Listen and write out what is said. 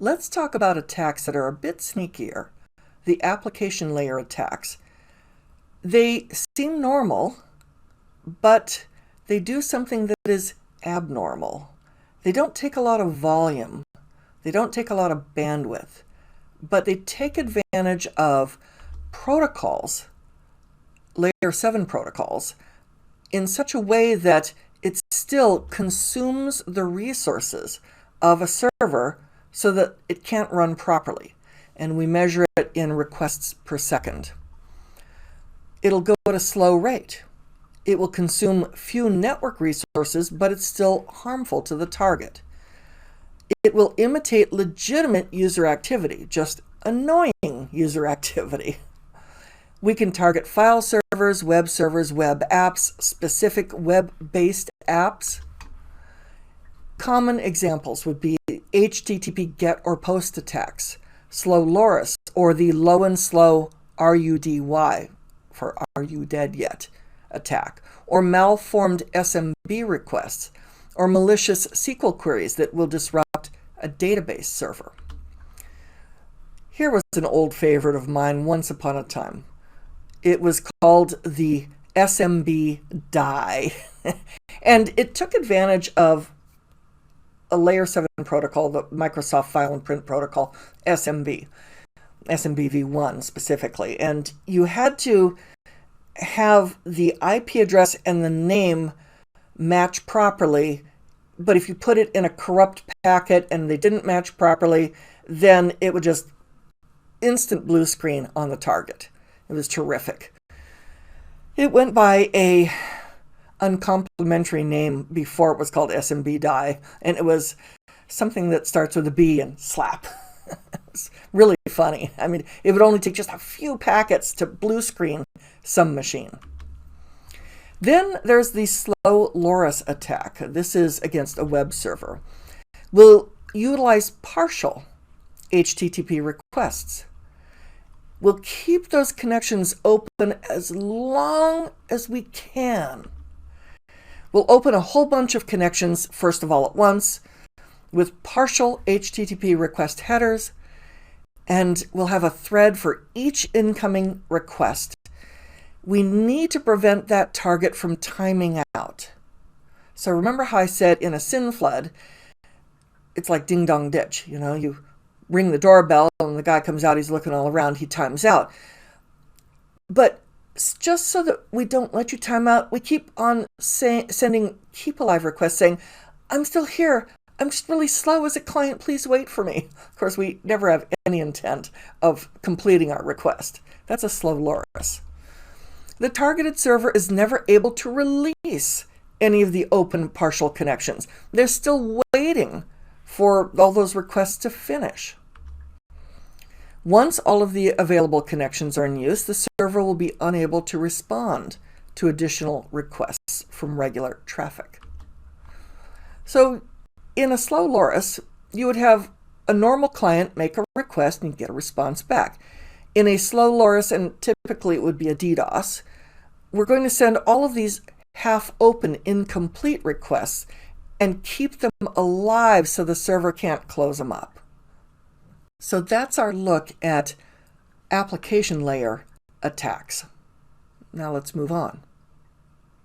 Let's talk about attacks that are a bit sneakier, the application layer attacks. They seem normal, but they do something that is abnormal. They don't take a lot of volume. They don't take a lot of bandwidth, but they take advantage of protocols, layer 7 protocols, in such a way that it still consumes the resources of a server so that it can't run properly. And we measure it in requests per second. It'll go at a slow rate. It will consume few network resources, but it's still harmful to the target. It will imitate legitimate user activity, just annoying user activity. We can target file servers, web apps, specific web-based apps. Common examples would be HTTP GET or POST attacks, slow LoRa's, or the low and slow RUDY, for Are You Dead Yet attack, or malformed SMB requests, or malicious SQL queries that will disrupt a database server. Here was an old favorite of mine once upon a time. It was called the SMB die, and it took advantage of a layer 7 protocol, the Microsoft File and Print Protocol, SMBv1 specifically, and you had to have the IP address and the name match properly, but if you put it in a corrupt packet and they didn't match properly, then it would just instant blue screen on the target. It was terrific. It went by a uncomplimentary name before it was called SMB die, and it was something that starts with a B and slap. It's really funny. I mean, it would only take just a few packets to blue screen some machine. Then there's the slow LoRa's attack. This is against a web server. We'll utilize partial HTTP requests. We'll keep those connections open as long as we can. We'll open a whole bunch of connections, first of all at once, with partial HTTP request headers, and we'll have a thread for each incoming request. We need to prevent that target from timing out. So remember how I said in a SYN flood, it's like ding dong ditch. You know, you ring the doorbell and the guy comes out, he's looking all around, he times out. But just so that we don't let you time out, we keep on sending keep alive requests saying, I'm still here. I'm just really slow as a client. Please wait for me. Of course, we never have any intent of completing our request. That's a slow LoRa's. The targeted server is never able to release any of the open partial connections. They're still waiting for all those requests to finish. Once all of the available connections are in use, the server will be unable to respond to additional requests from regular traffic. So in a slow LoRa's, you would have a normal client make a request and you get a response back. In a slow LoRa's, and typically it would be a DDoS, we're going to send all of these half-open, incomplete requests and keep them alive so the server can't close them up. So that's our look at application layer attacks. Now let's move on.